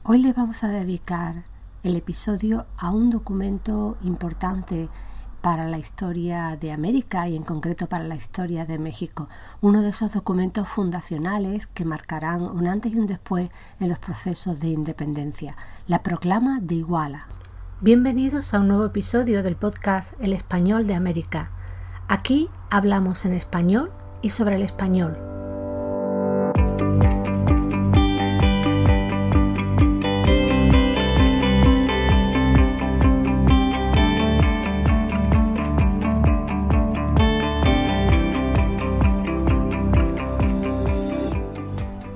Hoy le vamos a dedicar el episodio a un documento importante para la historia de América y en concreto para la historia de México. Uno de esos documentos fundacionales que marcarán un antes y un después en los procesos de independencia, la Proclama de Iguala. Bienvenidos a un nuevo episodio del podcast El Español de América. Aquí hablamos en español y sobre el español.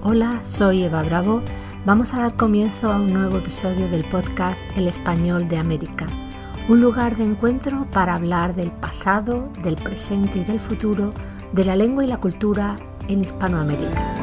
Hola, soy Eva Bravo. Vamos a dar comienzo a un nuevo episodio del podcast El Español de América, un lugar de encuentro para hablar del pasado, del presente y del futuro, de la lengua y la cultura en Hispanoamérica.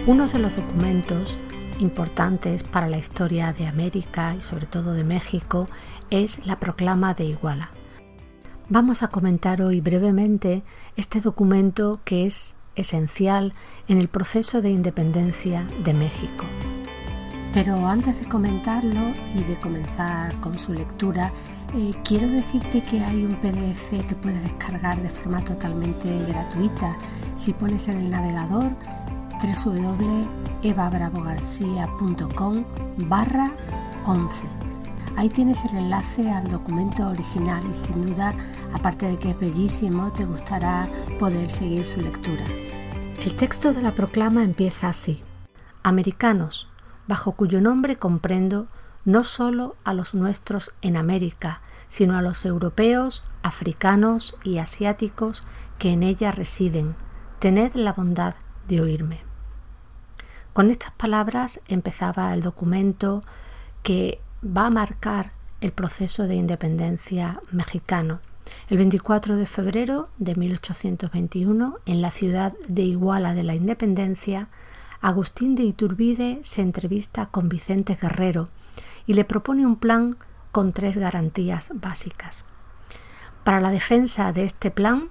Uno de los documentos importantes para la historia de América y sobre todo de México es la Proclama de Iguala. Vamos a comentar hoy brevemente este documento que es esencial en el proceso de independencia de México. Pero antes de comentarlo y de comenzar con su lectura, quiero decirte que hay un PDF que puedes descargar de forma totalmente gratuita. Si pones en el navegador www.evabravogarcia.com/11. Ahí tienes el enlace al documento original y sin duda, aparte de que es bellísimo, te gustará poder seguir su lectura. El texto de la proclama empieza así: Americanos, bajo cuyo nombre comprendo no solo a los nuestros en América, sino a los europeos, africanos y asiáticos que en ella residen, tened la bondad de oírme. Con estas palabras empezaba el documento que va a marcar el proceso de independencia mexicano. El 24 de febrero de 1821, en la ciudad de Iguala de la Independencia, Agustín de Iturbide se entrevista con Vicente Guerrero y le propone un plan con 3 garantías básicas. Para la defensa de este plan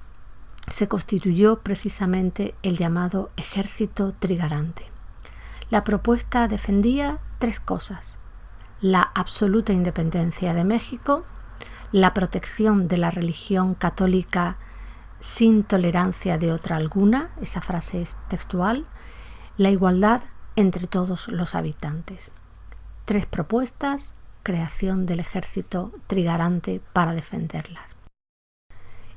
se constituyó precisamente el llamado Ejército Trigarante. La propuesta defendía 3 cosas: la absoluta independencia de México, la protección de la religión católica sin tolerancia de otra alguna, esa frase es textual, la igualdad entre todos los habitantes. 3 propuestas, creación del Ejército Trigarante para defenderlas.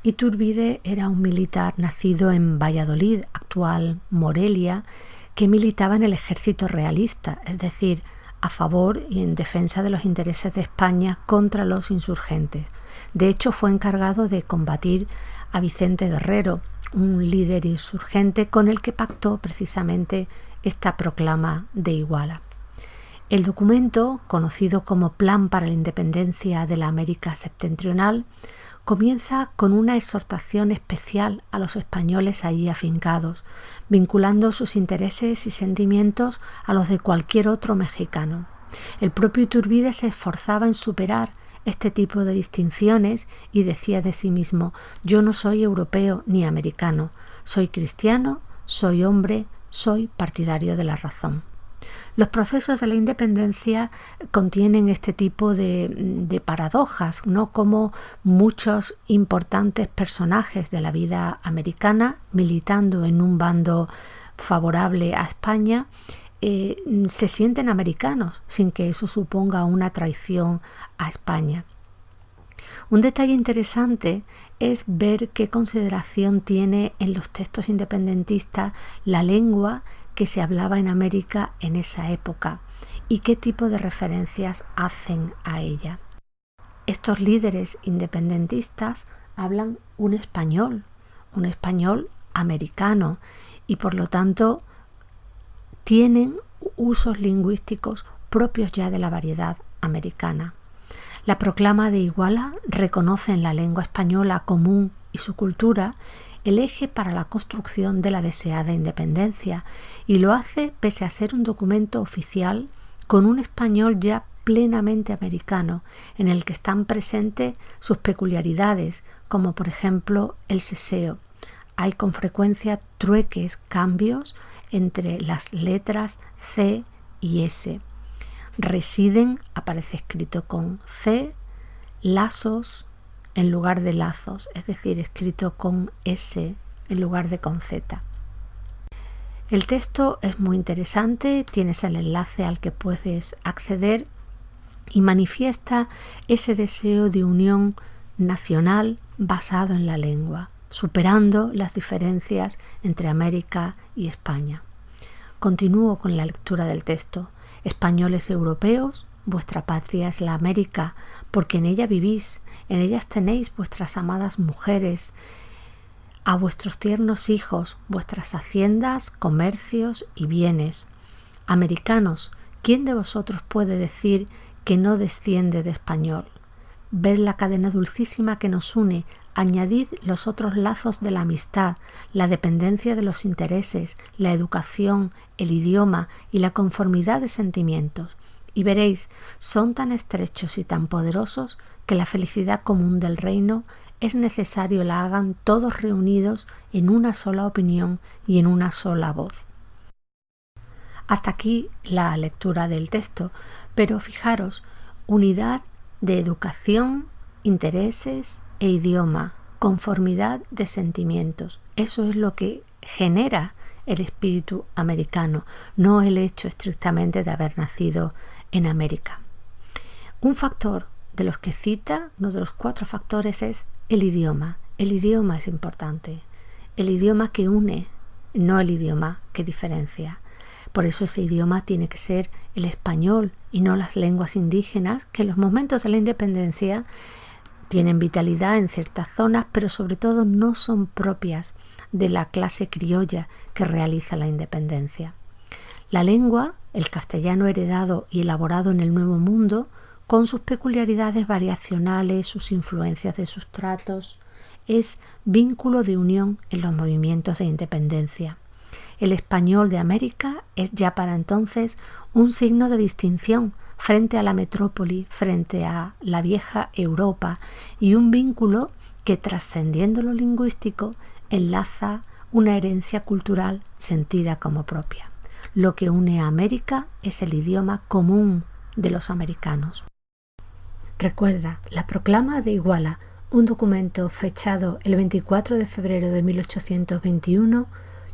Iturbide era un militar nacido en Valladolid, actual Morelia, que militaba en el ejército realista, es decir, a favor y en defensa de los intereses de España contra los insurgentes. De hecho, fue encargado de combatir a Vicente Guerrero, un líder insurgente con el que pactó precisamente esta proclama de Iguala. El documento, conocido como Plan para la Independencia de la América Septentrional, comienza con una exhortación especial a los españoles allí afincados, vinculando sus intereses y sentimientos a los de cualquier otro mexicano. El propio Iturbide se esforzaba en superar este tipo de distinciones y decía de sí mismo: yo no soy europeo ni americano, soy cristiano, soy hombre, soy partidario de la razón. Los procesos de la independencia contienen este tipo de paradojas, ¿no? Como muchos importantes personajes de la vida americana, militando en un bando favorable a España, se sienten americanos sin que eso suponga una traición a España. Un detalle interesante es ver qué consideración tiene en los textos independentistas la lengua que se hablaba en América en esa época y qué tipo de referencias hacen a ella. Estos líderes independentistas hablan un español americano y por lo tanto tienen usos lingüísticos propios ya de la variedad americana. La Proclama de Iguala reconoce en la lengua española común y su cultura el eje para la construcción de la deseada independencia, y lo hace pese a ser un documento oficial con un español ya plenamente americano, en el que están presentes sus peculiaridades, como por ejemplo el seseo. Hay con frecuencia trueques, cambios entre las letras C y S. Residen aparece escrito con C, lazos en lugar de lazos, es decir, escrito con S en lugar de con Z. El texto es muy interesante, tienes el enlace al que puedes acceder y manifiesta ese deseo de unión nacional basado en la lengua, superando las diferencias entre América y España. Continúo con la lectura del texto. Españoles europeos, vuestra patria es la América, porque en ella vivís, en ellas tenéis vuestras amadas mujeres, a vuestros tiernos hijos, vuestras haciendas, comercios y bienes. Americanos, ¿quién de vosotros puede decir que no desciende de español? Ved la cadena dulcísima que nos une, añadid los otros lazos de la amistad, la dependencia de los intereses, la educación, el idioma y la conformidad de sentimientos, y veréis, son tan estrechos y tan poderosos que la felicidad común del reino es necesario la hagan todos reunidos en una sola opinión y en una sola voz. Hasta aquí la lectura del texto, pero fijaros, unidad de educación, intereses e idioma, conformidad de sentimientos. Eso es lo que genera el espíritu americano, no el hecho estrictamente de haber nacido en América. Un factor de los que cita, uno de los 4 factores, es el idioma. El idioma es importante, el idioma que une, no el idioma que diferencia. Por eso ese idioma tiene que ser el español y no las lenguas indígenas, que en los momentos de la independencia tienen vitalidad en ciertas zonas, pero sobre todo no son propias de la clase criolla que realiza la independencia. La lengua, el castellano heredado y elaborado en el Nuevo Mundo, con sus peculiaridades variacionales, sus influencias de sustratos, es vínculo de unión en los movimientos de independencia. El español de América es ya para entonces un signo de distinción frente a la metrópoli, frente a la vieja Europa, y un vínculo que, trascendiendo lo lingüístico, enlaza una herencia cultural sentida como propia. Lo que une a América es el idioma común de los americanos. Recuerda, la Proclama de Iguala, un documento fechado el 24 de febrero de 1821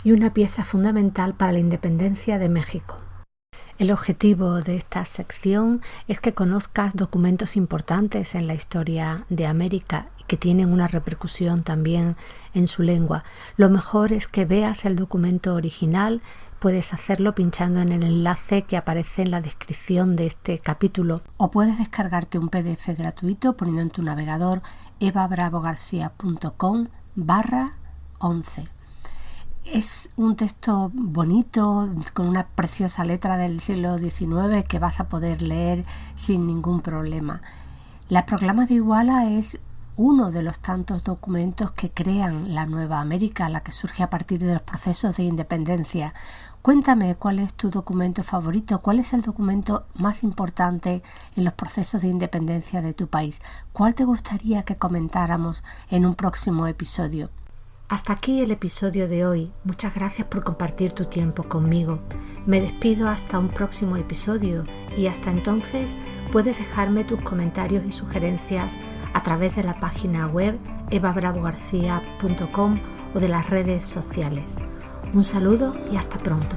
y una pieza fundamental para la independencia de México. El objetivo de esta sección es que conozcas documentos importantes en la historia de América y que tienen una repercusión también en su lengua. Lo mejor es que veas el documento original. Puedes hacerlo pinchando en el enlace que aparece en la descripción de este capítulo. O puedes descargarte un PDF gratuito poniendo en tu navegador evabravogarcia.com/11. Es un texto bonito, con una preciosa letra del siglo XIX que vas a poder leer sin ningún problema. La Proclama de Iguala es uno de los tantos documentos que crean la Nueva América, la que surge a partir de los procesos de independencia. Cuéntame cuál es tu documento favorito, cuál es el documento más importante en los procesos de independencia de tu país, cuál te gustaría que comentáramos en un próximo episodio. Hasta aquí el episodio de hoy. Muchas gracias por compartir tu tiempo conmigo. Me despido hasta un próximo episodio y hasta entonces puedes dejarme tus comentarios y sugerencias a través de la página web evabravogarcia.com o de las redes sociales. Un saludo y hasta pronto.